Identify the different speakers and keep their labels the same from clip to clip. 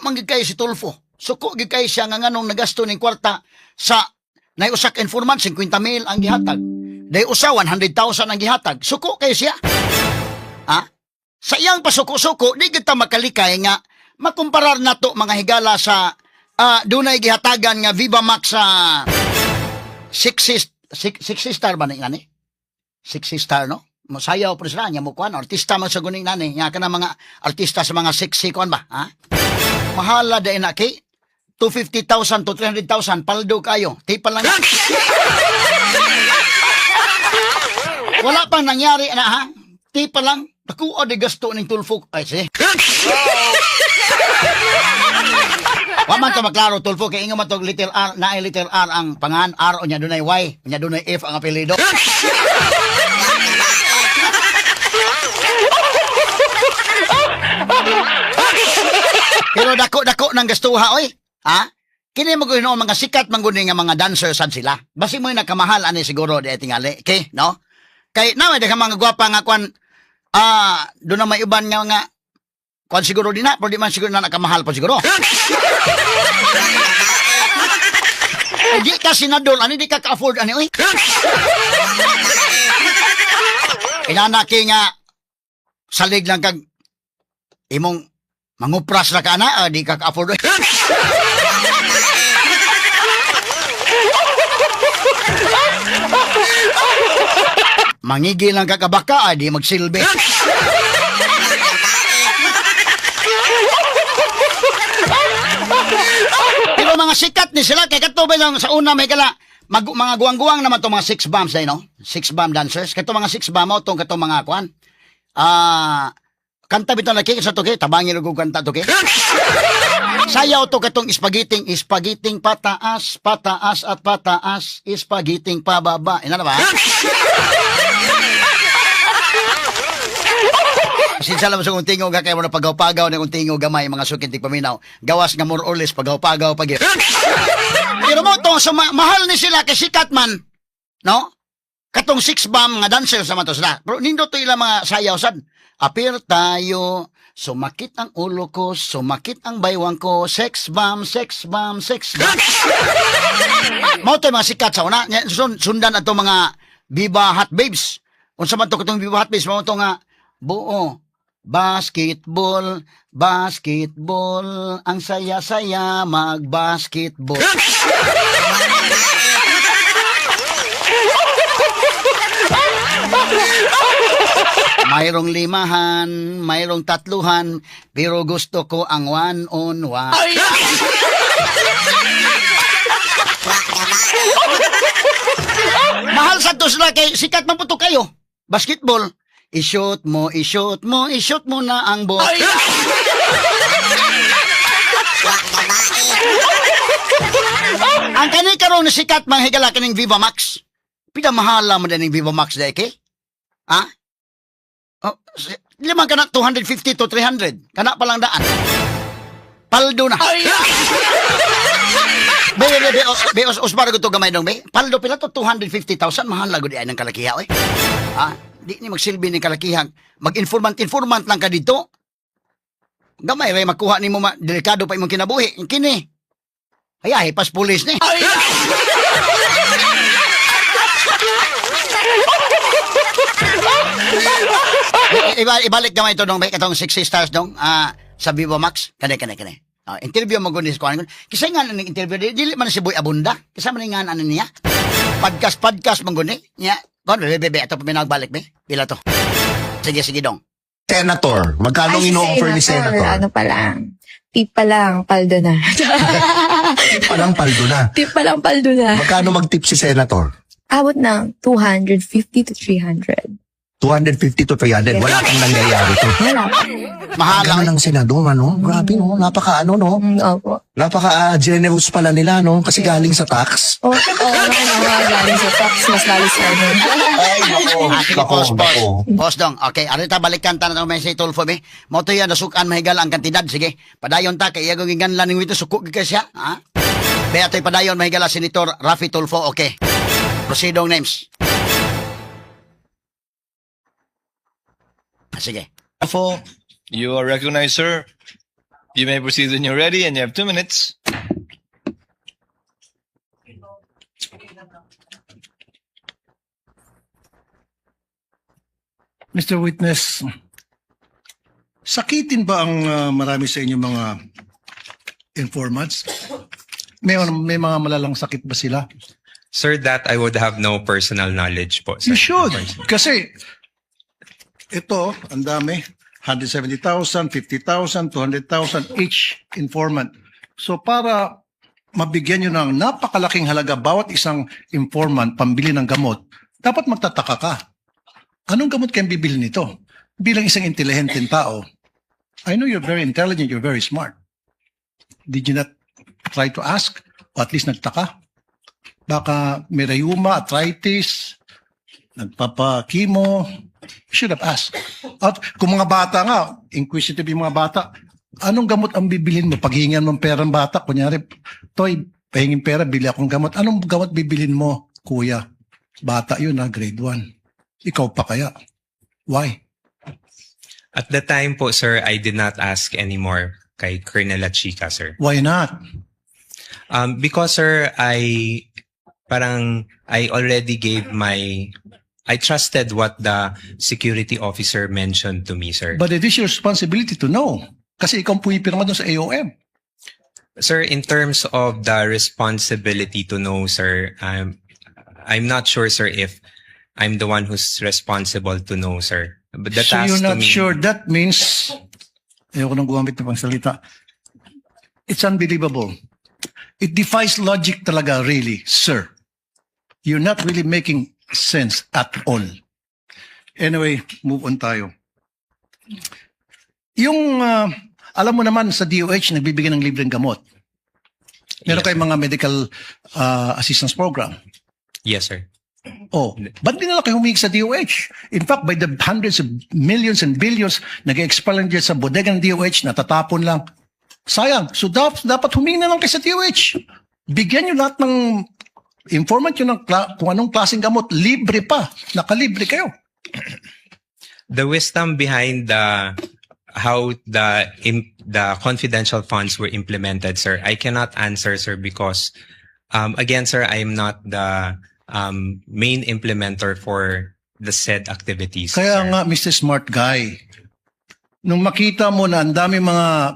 Speaker 1: manggid kay si Tulfo. Suko gid kay siya nga nganong nagasto ning kwarta sa nay usa ka informant 50,000 ang gihatag. Day usa 100,000 ang gihatag. Suko kay siya. Ha? Sa iyang pasuko-suko di kita makalikay nga makumparar nato mga higala sa dunay gihatagan nga Viva Max sa 60 star ba ni 60 star no? Mosayaw po sila, niya mo kuhan, artista man sa guning nani, nga ka na mga artista sa mga sexy kuhan ba, ha? Mahala dahil na kay, 250,000 to 300,000, paldo kayo, tipa lang. Wala pang nangyari na ha, tipa lang, nakuha di gasto ng Tulfo, ay sige. Waman to maklaro Tulfo, kaya ingo man to little R, na little R ang pangan, R o niya dunay Y, o niya dunay F ang apelido. Pero dako-dako ng gastuha, oy. Ha? Kini mo gino mga sikat mangguni nga mga dancers sad sila. Basi mo nakamahal ani siguro di tingali. Okay, no? Kay naman ka mga gwapa nga kwan do na may uban nga kwan siguro din na, pero di man siguro na nakamahal pa siguro. Di ka sinadol, ani di ka ka-afford ani, oy. Inanaki nga salig lang kag imong mangupras na ka na, di ka ka-afford. Mangigil lang kakabaka, di magsilbi. Pero mga sikat ni sila, kaya katubay lang sa una may kala, mga guwang-guwang naman itong mga 6 bombs na, no? 6 bomb dancers. Kato mga 6 bomb mo, itong kato mga kuan. Kanta bito na sa to, tabangin ko kanta to, sayaw to katong espagiting pataas, pataas at pataas, espagiting pababa. Ina na ba? Sinsa lang sa kung tingo ka kayo na pagaw-pagaw na kung tingo gamay mga sukintik paminaw. Gawas nga more or less pagaw-pagaw pag Pero mo to, so mahal ni sila kay sikat man, no? Katong 6 bomb nga dancers naman to sila. Pero nindo to ilang mga sayaw sad. Apir tayo, sumakit ang ulo ko, sumakit ang baywang ko, sex bomb, sex bomb, sex bomb. Mao to mga sikat sa una, sundan ato mga Viva Hot Babes. Unsa man to katong Viva Hot Babes, mao to nga buo. Basketball, basketball, ang saya-saya mag-basketball. Mayroong 5, mayroong 3, pero gusto ko ang 1-on-1. Mahal sa to sila kay sikat man po to kayo. Basketball. I-shoot mo, i-shoot mo, i-shoot mo na ang ball. Ang kanay karon na sikat mga higala kaning Viva Max. Pida mahala mo din ng Viva Max dahil kay? Ha? Oh, limang ka na 250 to 300. Kana pa lang daan. Paldo na. Be, usbar ko to gamay dong, be. Paldo pila to 250,000. Mahal lago di ay ng kalakiha, oy. Ha? Di ni magsilbi ni kalakihan. Mag-informant lang ka dito. Gamay, ray makuha ni mo delikado pa imong kinabuhi. Kini. Ay, pas pulis ni. Ibalik gamay to dong, be. Katong 60 stars dong. Sa Viva Max. Kani. Interview mo gunis ko. Kisay nga ng interview. Dili man si Boy Abunda. Kisay man nga ano niya. Podcast man guni. Nya. Kono, bebe, ito pa pinagbalik, be. Pila to? Sige dong.
Speaker 2: Senator, magkano ino-offer ni Senator?
Speaker 3: Ano pa lang? Tip pa lang, paldo na.
Speaker 2: Tip pa lang, paldo na.
Speaker 3: Tip pa lang, paldo na.
Speaker 2: Magkano mag-tip si Senator?
Speaker 3: Abot ng 250 to 300.
Speaker 2: 250 to 300. Wala kang nangyayari to.
Speaker 3: Wala.
Speaker 1: Mahal
Speaker 2: Ang
Speaker 1: lang.
Speaker 2: ng senador, ano? Grabe, no?
Speaker 3: Opo.
Speaker 2: Napaka-generous pala nila, no? Kasi galing sa tax.
Speaker 3: Oo, galing sa tax, mas galing sa ano.
Speaker 2: Ay, nako.
Speaker 1: Sige, pause dong. Okay, arita balikan ta na may say Tulfo, be. Mo to yan, nasukan mahigal ang kantidad. Sige, padayon ta, kaya yung inganlan ng wito, sukuk ka siya. Ha? Be, ato'y padayon mahigal ang Senator Raffy Tulfo. Okay. Proceedong names. Sige.
Speaker 4: You are recognized, sir. You may proceed when you're ready, and you have 2 minutes.
Speaker 5: Mr. Witness, sakitin ba ang marami sa inyo mga informants? May mga malalang sakit ba sila?
Speaker 6: Sir, that I would have no personal knowledge po. Sir.
Speaker 5: You should. Kasi ito, ang dami. 170,000, 50,000, 200,000 each informant. So para mabigyan nyo ng napakalaking halaga bawat isang informant pambili ng gamot, dapat magtataka ka. Anong gamot kayong bibili nito? Bilang isang intelihenteng tao, I know you're very intelligent, you're very smart. Did you not try to ask? O at least nagtaka? Baka may rheuma, arthritis, nagpapakimo. You should have asked. At kung mga bata nga, inquisitive yung mga bata, anong gamot ang bibilin mo? Paghingan mo pera ng bata, kunyari, Toy, pahingin pera, bili akong gamot. Anong gamot bibilin mo, kuya? Bata yun na, grade 1. Ikaw pa kaya? Why?
Speaker 6: At the time po, sir, I did not ask anymore kay Colonel Lachica, sir.
Speaker 5: Why not?
Speaker 6: Because, sir, I already gave I trusted what the security officer mentioned to me, sir.
Speaker 5: But it is your responsibility to know. Kasi ikaw ang pumipirma doon sa AOM.
Speaker 6: Sir, in terms of the responsibility to know, sir, I'm not sure, sir, if I'm the one who's responsible to know, sir. But the
Speaker 5: So
Speaker 6: task
Speaker 5: you're
Speaker 6: to
Speaker 5: not
Speaker 6: me,
Speaker 5: sure. That means, ayoko nang gumamit ng pangsalita. It's unbelievable. It defies logic talaga, really, sir. You're not really making sense at all. Anyway, move on tayo. Yung, alam mo naman sa DOH, nagbibigay ng libreng gamot. Meron
Speaker 6: Yes,
Speaker 5: kayong mga medical assistance program.
Speaker 6: Yes, sir.
Speaker 5: Oh, ba't di nila kayo humingi sa DOH? In fact, by the hundreds of millions and billions, nag-expire lang dyan sa bodega ng DOH, natatapon lang. Sayang. So dapat humingi na lang kayo sa DOH. Bigyan nyo lahat ng informant nyo ng kung anong klaseng gamot. Libre pa. Nakalibre kayo.
Speaker 6: The wisdom behind how the confidential funds were implemented, sir, I cannot answer, sir, because again, sir, I am not the main implementer for the said activities.
Speaker 5: Kaya
Speaker 6: sir.
Speaker 5: nga, Mr. Smart Guy, nung makita mo na ang dami mga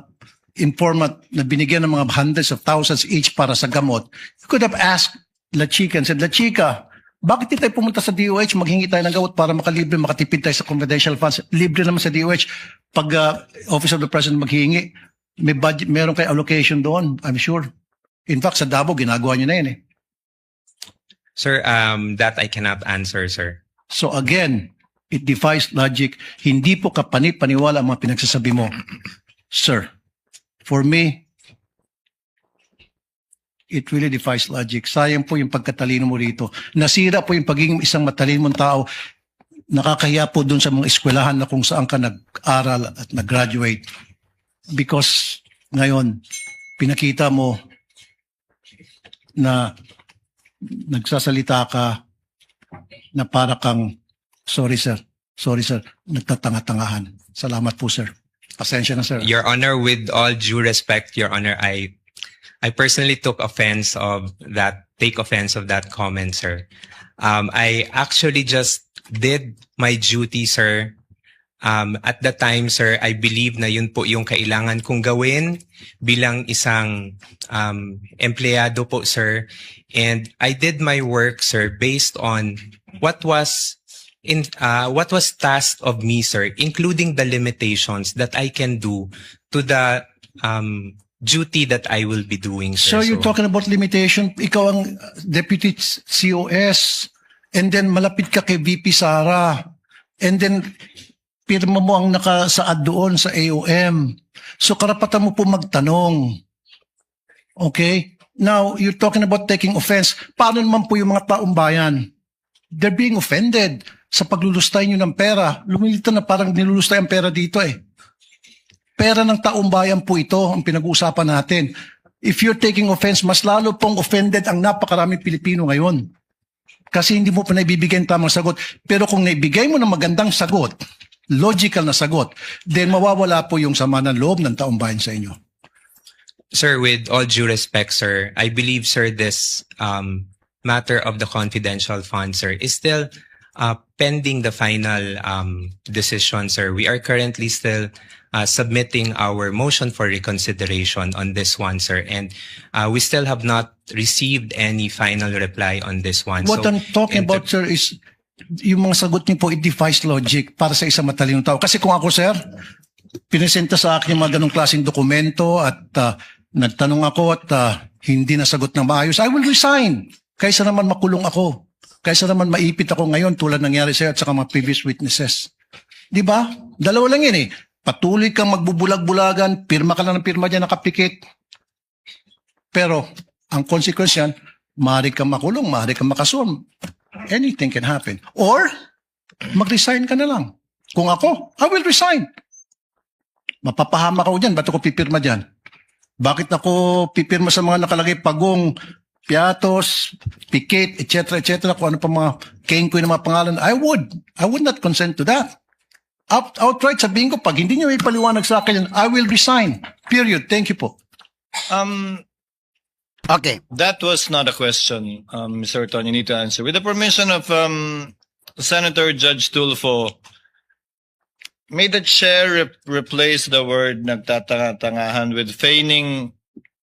Speaker 5: informant na binigyan ng mga hundreds of thousands each para sa gamot, you could have asked La Chica and said, La Chica, bakit di tayo pumunta sa DOH, maghingi tayo ng gamot para makalibre, makatipid tayo sa confidential funds? Libre naman sa DOH. Pag Office of the President maghingi, may budget, meron kayo allocation doon, I'm sure. In fact, sa Davao, ginagawa nyo na yun eh.
Speaker 6: Sir, that I cannot answer, sir.
Speaker 5: So again, it defies logic. Hindi po kapani-paniwala ang mga pinagsasabi mo. Sir, for me, it really defies logic. Sayang po yung pagkatalino mo rito. Nasira po yung pagiging isang matalino mong tao. Nakakahiya po dun sa mga eskwelahan na kung saan ka nag-aral at nag-graduate. Because ngayon, pinakita mo na nagsasalita ka na para kang, sorry sir, nagtatanga-tangahan. Salamat po sir. Pasensya na sir.
Speaker 6: Your Honor, with all due respect, Your Honor, I personally take offense of that comment, sir. I actually just did my duty, sir. At the time, sir, I believe na yun po yung kailangan kong gawin bilang isang empleyado po, sir. And I did my work, sir, based on what was tasked of me, sir, including the limitations that I can do to the duty that I will be doing,
Speaker 5: So
Speaker 6: sir.
Speaker 5: you're talking about limitation. Ikaw ang deputy COS and then malapit ka kay VP Sara and then pirma mo ang nakasaad doon sa AOM. So karapatan mo po magtanong. Okay? Now, you're talking about taking offense. Paano naman po yung mga taong bayan? They're being offended sa paglulustay nyo ng pera. Lumilito na parang nilulustay ang pera dito eh. Pera ng taong bayan po ito ang pinag-uusapan natin. If you're taking offense, mas lalo pong offended ang napakaraming Pilipino ngayon. Kasi hindi mo pa naibibigay ang tamang sagot. Pero kung naibigay mo ng magandang sagot, logical na sagot, then mawawala po yung sama ng loob ng taong bayan sa inyo.
Speaker 6: Sir, with all due respect, sir, I believe, sir, this matter of the confidential fund, sir, is still pending the final decision, sir. We are currently still submitting our motion for reconsideration on this one, sir, and we still have not received any final reply on this one.
Speaker 5: What
Speaker 6: So,
Speaker 5: I'm talking
Speaker 6: in ter-
Speaker 5: about, sir, is yung mga sagot niyo po, it defies logic para sa isang matalinong tao. Kasi kung ako, sir, pinesenta sa akin yung mga ganong klaseng dokumento at nagtanong ako at hindi nasagot ng maayos, I will resign. Kaysa naman makulong ako. Kaysa naman maipit ako ngayon tulad nangyari sa'yo at saka mga previous witnesses. Di ba? Dalawa lang yun eh. Patuloy kang magbubulag-bulagan, pirma ka lang ng pirma dyan, nakapikit. Pero, ang consequence yan, maaari kang makulong, maaari kang makasuhan. Anything can happen. Or, mag-resign ka na lang. Kung ako, I will resign. Mapapahama ako dyan, ba't ako pipirma dyan? Bakit ako pipirma sa mga nakalagay pagong, piatos, pikit, etc., kung ano pa mga kengkoy na mga pangalan? I would not consent to that. Outright sabihin ko, pag hindi niyo may paliwanag sa akin yan, I will resign. Period. Thank you po.
Speaker 1: Okay.
Speaker 4: That was not a question, Mr. Orton. You need to answer. With the permission of Senator Judge Tulfo, may the chair replace the word nagtatanga-tangahan with feigning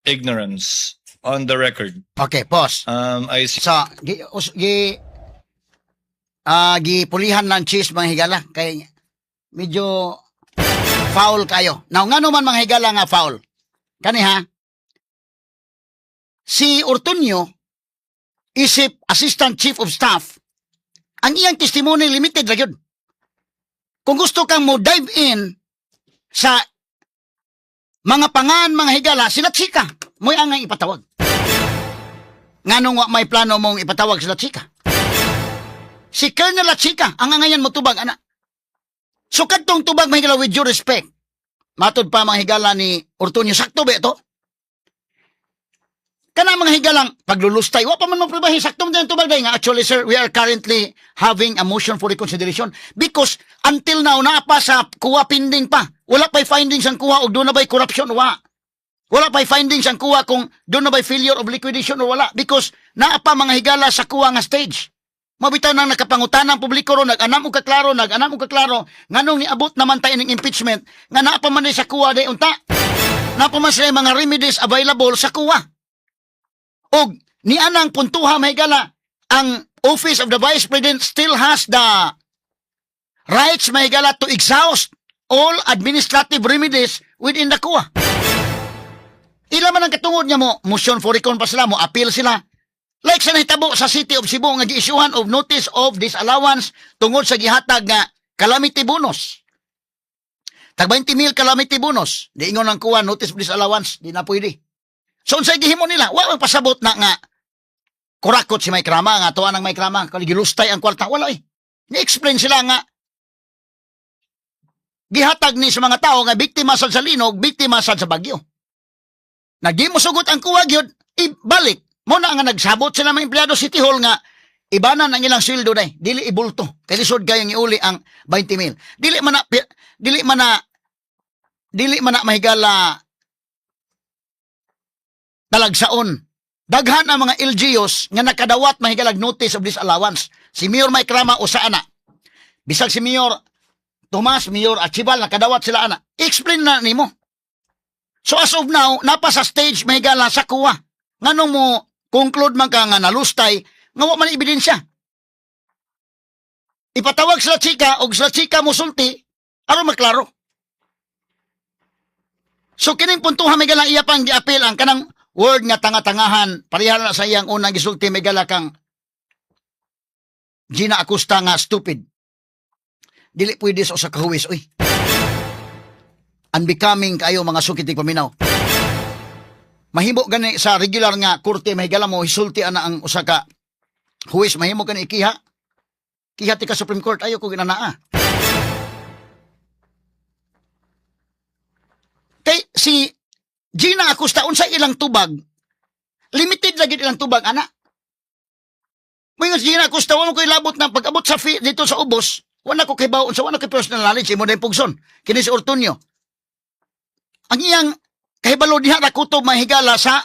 Speaker 4: ignorance on the record?
Speaker 1: Okay, pause.
Speaker 4: I see.
Speaker 1: So, gipulihan ng cheese mga higala kay medyo foul kayo. Now, nga naman mga higala nga foul? Kani ha? Si Ortunio, isip Assistant Chief of Staff, ang iyang testimony limited ra gyud. Kung gusto kang mo dive in sa mga pangan, mga higala, sila chika, mo'y angay ipatawag. Nganong wa may plano mong ipatawag sila chika? Si Colonel Chika, ang angayan mo tubag, ana. So kadtong tubag mahigala with due respect. Matod pa mga higala ni Ortunio, sakto ba ito? Kana mga higalang paglulustay, wa pa man magpribahin, saktong din tubag day nga. Actually, sir, we are currently having a motion for reconsideration because until now, naapa sa kuha pending pa. Wala pa'y findings ang kuha o doon na ba'y corruption o wala. Wala pa'y findings ang kuha kung doon na ba'y failure of liquidation o wala because naapa mga higala sa kuha nga stage. Mabitaw nang nakapangutanang publiko ro, nag-anam o kaklaro, nganong niabot naman tayo ng impeachment, nga naapa man sa kuha day unta. Naapa man sila mga remedies available sa kuha. Og ni anang puntuha mahigala, ang Office of the Vice President still has the rights mahigala to exhaust all administrative remedies within the COA. Ila man ang katungod niya mo, motion for recon pa sila, mo appeal sila. Like sa nahitabo sa City of Cebu nga gi-issuehan of notice of disallowance tungod sa gihatag nga calamity bonus. Tag 20,000 calamity bonus. Di ingon ang COA notice of disallowance, di na pwede. So, unsay gihimo nila, wa pasabot na nga kurakot si Mike Rama, nga tuwa ng Mike Rama, kung gilustay ang kwarta, wala eh. Ni-explain sila nga, gihatag ni sa mga tao nga biktima sad sa linog, biktima sad sa bagyo. Nagimusugot ang kuwag yun, ibalik. Muna nga nagsabot sila mga empleyado City Hall nga, ibanan ang ilang sweldo na dili ibulto. Kaya lisod kayong iuli ang 20,000. Dili man na mahigala talagsaon. Daghan ang mga LGUs nga nakadawat mahigalag notice of disallowance. Si Mayor Mike Rama usa ana. Bisag si Mayor Tomas, Mayor Archibald nakadawat sila ana. Explain na nimo. So as of now, napa sa stage mahigala sa kuwa. Nganong mo conclude man ka nga nalustay nga wa man ebidensya. Ipatawag sila chika og sila chika mo sulti aron maklaro. So kining puntuhan mahigala iya pang giapil ang kanang word nga tanga-tangahan, parihal na sa iyang unang gisulti, may gala kang Gina Acosta nga stupid. Dili pwede sa kahuwis, uy. Unbecoming kayo mga sukitig paminaw. Mahimo gani sa regular nga kurte, may gala mo, hisulti ana ang usa ka huwis, mahimo gani ikiha. Kiha ti ka Supreme Court, ayo ko ginanaa. Kay si Gina Acosta, unsay ilang tubag, limited lagi ilang tubag, ana. Mga Gina Acosta, wala ko ilabot na pag-abot sa dito sa ubos, wala ko kibaw, wala ko personal knowledge, mo na yung pugson, kini si Ortunio. Ang iyang kahibalo diha ra kutob mahigala sa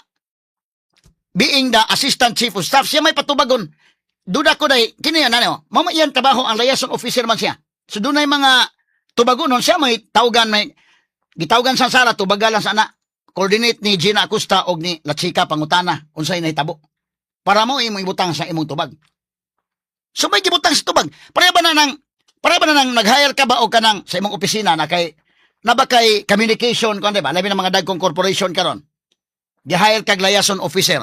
Speaker 1: being the assistant chief of staff. Siya may patubagon. Duda ko day, kini yan, ano, mama yan trabaho ang liaison officer man siya. So doon ay mga tubagonon, siya may tawgan, may gitawgan sa sala, tubagalan sa anak. Coordinate ni Gina Acosta o ni Latsika Pangutana, unsay nahitabo. Para mo imong ibutang sa imong tubag. So may gibutang sa tubag. Para ba na nang nag-hire ka ba o kanang sa imong opisina na kay communication kon, di ba? Labi ng mga dagkong corporation karon. Gi-hire kag liaison officer.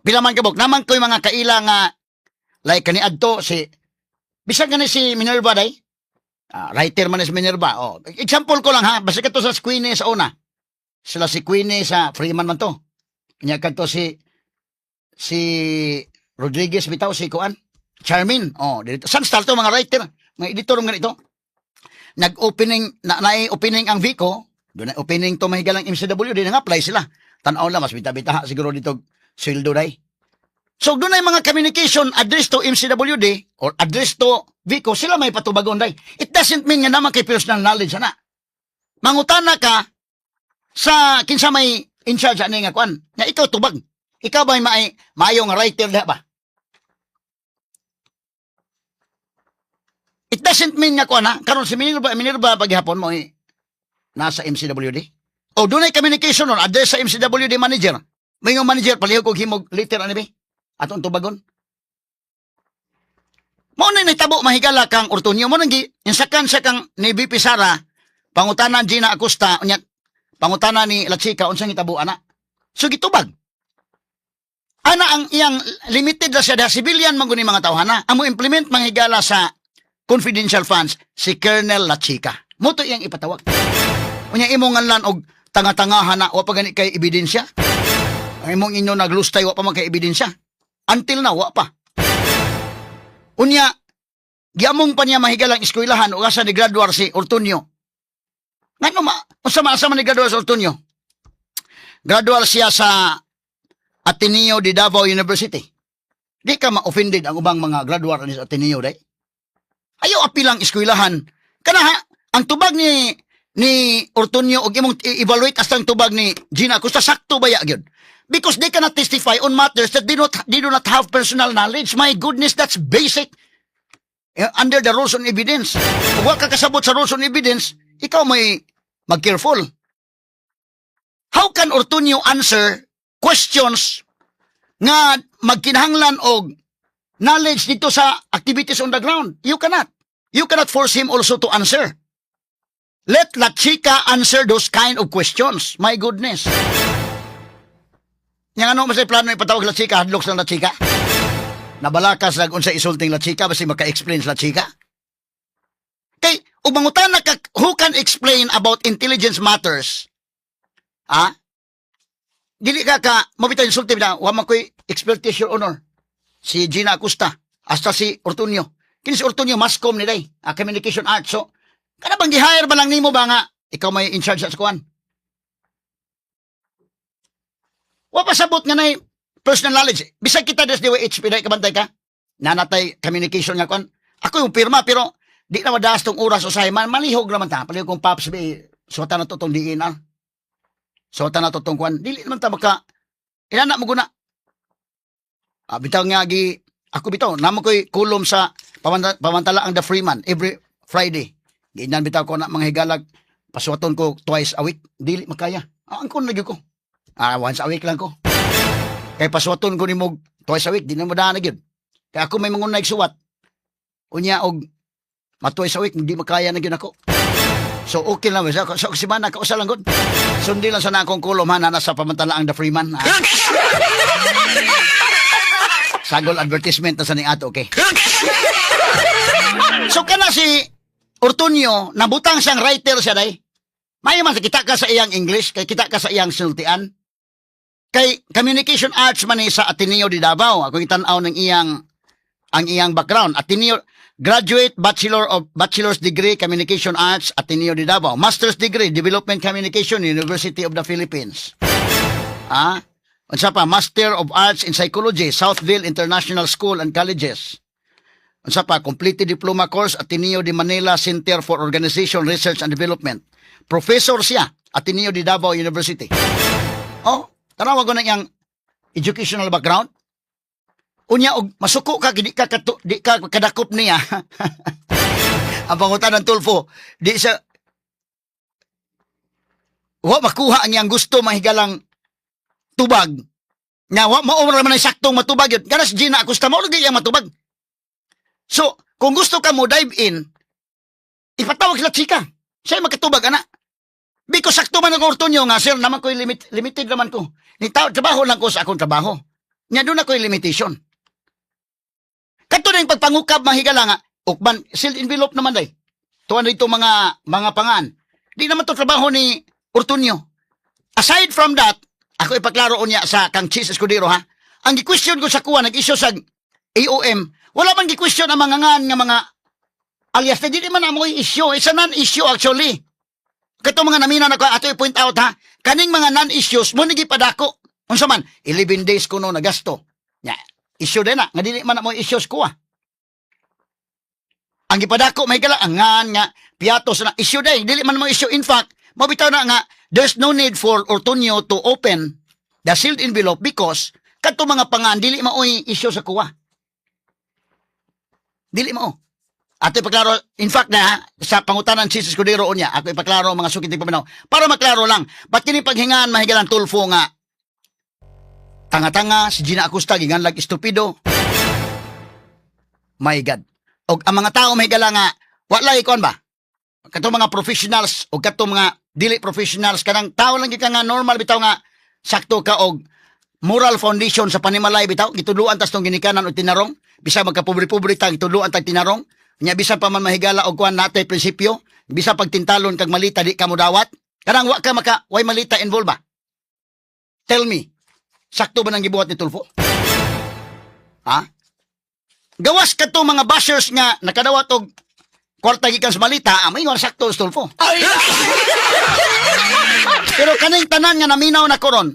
Speaker 1: Pila man kabok, naman ko'y mga kaila nga like kani adto si bisag gani si Minerva day. Writer man si Minerva. Example ko lang ha, basta kadto sa Queenie sa una. Sila si Queenie sa Freeman man to. Kanya kadto si Rodriguez bitaw si Kuan. Charmin. Dito. San start to mga writer, mga editor ng ganito. Nag-opening opening ang Vico, doon na opening to mahigalang MCW din nga apply sila. Tan-aw lang mas bita-bita siguro dito sweldo day. So doon ay mga communication address to MCWD or address to Vico, sila may patubagon day. It doesn't mean nga naman kay personal knowledge na. Mangutana ka sa kinsa may in charge ani nga kuan. Nga ikaw tubag. Ikaw ba maayo nga writer da ba? It doesn't mean nga kuan ha. Karon si Minerva paghapon mo nasa MCWD. Doon ay communication on address sa MCWD manager. May yung manager, palihog kong himog liter, ano ba? Atong tubagon. Mo na nitabo mahigala kang Ortunyo. Mo nang insakan sa kang ni BP Sara, pangutanan Gina Acosta, unya, pangutanan ni Latsika, unsang itabo, ana. So, gitubag. Ana ang iyang limited na siya, civilian man guni mga tawhana. Amo implement mahigala sa confidential funds, si Colonel Latsika. Mo to iyang ipatawag. Unya, imong nganlan og tanga-tangahan na, wa pa gani kay ebidensya. Ang imong inyo naglustay, wa pa man kay ebidensya. Until now, wa pa. Unya, giamong pa niya mahigalang eskwelahan o asa ni graduar si Ortunyo. Ngano asa man ni graduar si Ortunyo? Graduar siya sa Ateneo de Davao University. Di ka ma-offended ang ubang mga graduar ni sa Ateneo, day? Ayaw apilang eskwelahan. Kanaha, ang tubag ni Ortunyo og imong evaluate as ang tubag ni Gina Acosta, sakto ba ya gyud? Because they cannot testify on matters that they do not have personal knowledge. My goodness, that's basic. Under the rules on evidence. Kung wala ka kasabot sa rules on evidence, ikaw may mag-careful. How can Ortunyo answer questions nga magkinahanglan og knowledge dito sa activities on the ground? You cannot. You cannot force him also to answer. Let Latsika answer those kind of questions. My goodness. Yang ano masay plano ipatawag Latsika, hadlok sa Latsika? Nabalakas lang unsa isulting Latsika basi maka-explain sa Latsika? Kay umangutan na ka, who can explain about intelligence matters? Dili ka mabitaw insulti na wa man koy expertise your honor. Si Gina Acosta, hasta si Ortunyo. Kini si Ortunyo mascom ni day, communication arts. So kada bang gi-hire ba lang nimo ba nga ikaw may in charge sa kuan? Wa pasabot nga nay personal knowledge. Bisag kita des DWH piday kabantay ka. Nanatay communication nga kon. Ako yung pirma pero di na madaas tong oras usahay man malihog naman ta. Palihog kong paps be suwata na to tong diin suwata na to tong kuan. Dili naman ta maka inana mo guna. Bitaw nga ako bitaw namo koy kulom sa pamantala ang The Freeman every Friday. Ginan bitaw ko na mga higalag pasuwaton ko twice a week. Dili makaya. Ang kun lagi ko. Once a week lang ko. Kaya paswaton ko ni mo twice a week, di na mo daan na yun. Kaya ako may mga nagsuwat. Unya og twice a week, hindi makaya na yun ako. So okay lang. So si Mana, kausa lang good. Sundi lang sana akong kulom ha, na nasa pamantala ang The Freeman. Sagol advertisement na sa ning ato, okay? So kana si Ortunyo, nabutang siyang writer siya day. May man kita ka sa iyang English, kay kita ka sa iyang sinultian. Kay communication arts man sa Ateneo de Davao. Ako itanaw ng ang iyang background. Ateneo graduate bachelor's degree communication arts Ateneo de Davao. Master's degree development communication University of the Philippines. Unsa pa Master of Arts in Psychology Southville International School and Colleges. Unsa pa completed diploma course Ateneo de Manila Center for Organization Research and Development. Professor siya Ateneo de Davao University. Oh, tanawa ko na iyang educational background. Unya og masuko ka di ka kadakop niya. Ang pangutan ng Tulfo, di sa wa makuha ang iyang gusto mahigalang tubag. Nga wa mao man ay saktong matubag yun. Kanas Gina Acosta mo lagi iyang matubag. So, kung gusto ka mo dive in, ipatawag sila chika. Siya makatubag ana. Because sakto man ang Ortonio nga sir naman ko limited naman ko. Ni trabaho lang ko sa akong trabaho. Nya doon ako limitation. Kato na yung pagpangukab mahigala nga, ukban, sealed envelope naman day. Tuwan dito mga pangan. Di naman to trabaho ni Ortunio. Aside from that, ako ipaklaro niya sa kang Cheese Escudero ha. Ang gi-question ko sa kuha, nag-issue sa AOM, wala man gi-question ang mga nga mga alias na di man mo issue. It's a non-issue actually. Kato mga namina na ko, ato i-point out ha, kaning mga non-issues, mo nagipadako. Unsa man, 11 days ko no nagasto. Nya, issue din na, nga dili man mo issues ko Ang gipadako may gala angan nga piatos na issue day, dili man mo issue. In fact, mabitaw na nga there's no need for Ortonio to open the sealed envelope because kadto mga pangan dili maoy issue sa kuha. Dili mao. Ato ipaklaro, in fact na sa pangutanan si Escudero unya, ako ipaklaro mga sukiting paminaw para maklaro lang. Ba't kini paghingan mahigalang Tulfo nga tanga-tanga si Gina Acosta giganlag estupido. My God. Og ang mga tao mahigala nga wala ikon ba? Kato mga professionals o kato mga dili professionals kanang tao lang gika nga normal bitaw nga sakto ka og moral foundation sa panimalay bitaw gitudluan tas tong ginikanan o tinarong bisa magkapobre-pobre ta gitudluan tag tinarong nya bisa pa man mahigala og kuan natay prinsipyo bisa pagtintalon kag malita di ka mo dawat kanang wa ka maka way malita involved ba? Tell me. Sakto ba nang gibuhat ni Tulfo? Ha? Gawas ka to mga bashers nga nakadawat og kwarta gikan sa malita, may nga sakto sa Tulfo. Pero kaning tanan nga naminaw na koron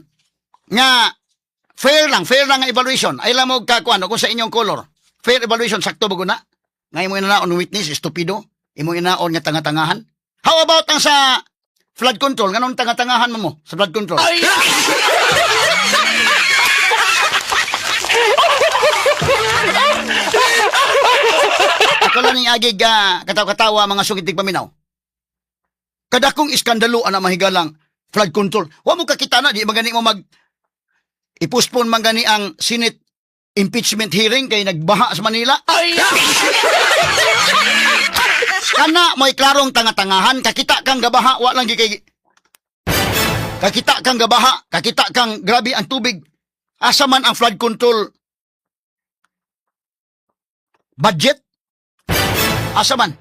Speaker 1: nga fair lang nga evaluation. Ay lang mo kakuan kung sa inyong color. Fair evaluation sakto ba guna? Nga imo inaon witness estupido, imo inaon nga tanga-tangahan. How about ang sa flood control? Ganun tanga-tangahan mo sa flood control? Ako lang yung agig katawa-katawa mga sukitig paminaw. Kada kong iskandalo na mahigalang flood control. Wa mo kakita na, di magani mo ipuspon man gani ang Senate impeachment hearing kay nagbaha sa Manila. Kana may klarong tanga-tangahan, kakita kang gabaha, wa lang gikay. Kakita kang gabaha, kakita kang grabe ang tubig. Asa man ang flood control budget? Asa man?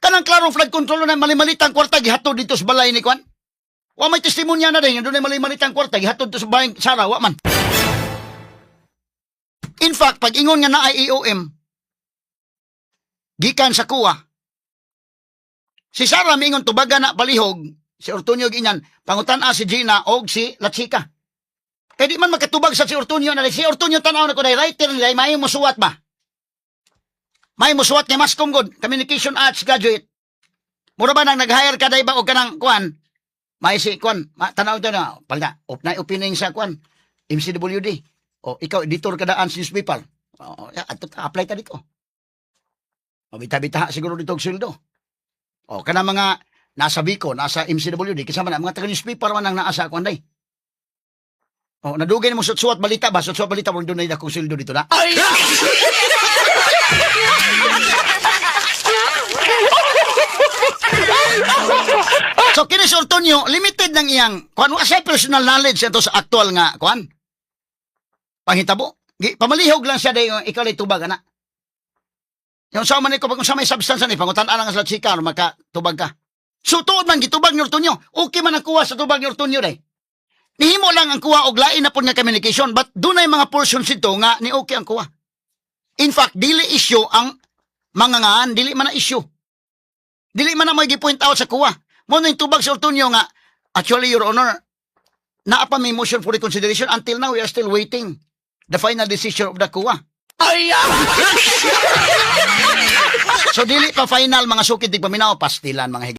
Speaker 1: Kanang klarong flood control na mali-malitang kwarta gihatod dito sa balay ni Kwan. Wa may testimonya na din, doon ay mali-malitang kwarta gihatod dito sa balay Sara, wa man. In fact, pag ingon nga na ay EOM, gikan sa kuwa, si Sara mingon tubaga na palihog, si Ortonio ginyan, pangutan si Gina o si Latsika. Kaya di man makatubag sa si Ortonio na si Ortonio tanaw na ko na writer nila, may musuwat ba? May musuwat nga mas good, communication arts graduate. Mura ba nang nag-hire ka ba o kanang Kwan? May si Kwan, tanaw ito na, palda, na opening sa Kwan, MCWD. O ikaw, editor ka daan sa newspaper. O, apply ta dito. O, bita-bita siguro dito ang sweldo. O, kanang mga nasa Bico, nasa MCWD, kasama na, mga taga-newspaper man ang naasa Kwan day. O, nadugay mo suot-suot balita ba? Suot-suot balita mo doon na akong sweldo dito na. Ay! So, kini si Ortonio, limited ng iyang, kung ano siya personal knowledge ito sa actual nga, kuan, panghitabo. Pamalihog lang siya dahil ikaw ay tubag, ana. Yung sa man ko, kung sa may substance ni, pangutan alang sa chika, makatubag ka. So, tuod man, gitubag ni Ortonio. Okay man ang kuha sa tubag ni Ortonio, day. Nihimo lang ang kuha og lain na po nga communication, but doon ay mga portions ito nga ni okay ang kuha. In fact, dili issue ang mga ngaan, dili man na issue. Dili man na may gi-point out sa kuha. Mo yung tubag sa Ortonio nga, actually, Your Honor, naapa may motion for reconsideration. Until now, we are still waiting the final decision of the kuha. So, dili pa final, mga sukid, di paminaw, pastilan, mga higit.